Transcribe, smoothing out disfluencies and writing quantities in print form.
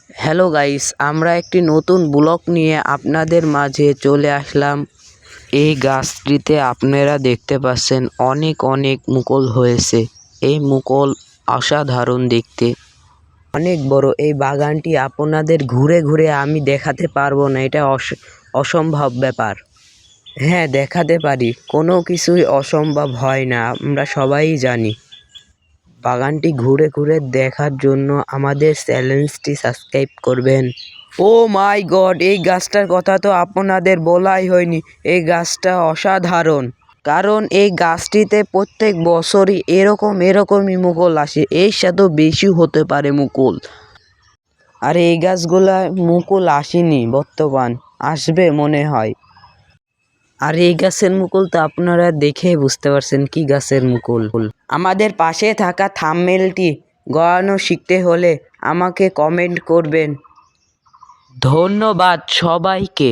Hello guys, আমরা একটি নতুন ব্লগ নিয়ে আপনাদের মাঝে চলে আসলাম। এই গাছটিতে আপনারা দেখতে পাচ্ছেন অনেক অনেক মুকুল হয়েছে। এই মুকুল অসাধারণ দেখতে, অনেক বড়। এই বাগানটি আপনাদের ঘুরে ঘুরে আমি দেখাতে পারবো না, এটা অসম্ভব ব্যাপার। হ্যাঁ, দেখাতে পারি, কোনো কিছুই অসম্ভব হয় না, আমরা সবাই জানি। বাগানটি ঘুরে ঘুরে দেখার জন্য আমাদের চ্যানেলটি সাবস্ক্রাইব করবেন। ও মাই গড, এই গাছটার কথা তো আপনাদের বলাই হয়নি। এই গাছটা অসাধারণ, কারণ এই গাছটিতে প্রত্যেক বছরই এরকমই মুকুল আসে। এর সাথেও বেশি হতে পারে মুকুল। আর এই গাছগুলা মুকুল আসেনি, বর্তমান আসবে মনে হয়। আর এই গাছের মুকুল তো আপনারা দেখে বুঝতে পারছেন কি গাছের মুকুল। আমাদের পাশে থাকা থাম্বনেলটি গড়ানো শিখতে হলে আমাকে কমেন্ট করবেন। ধন্যবাদ সবাইকে।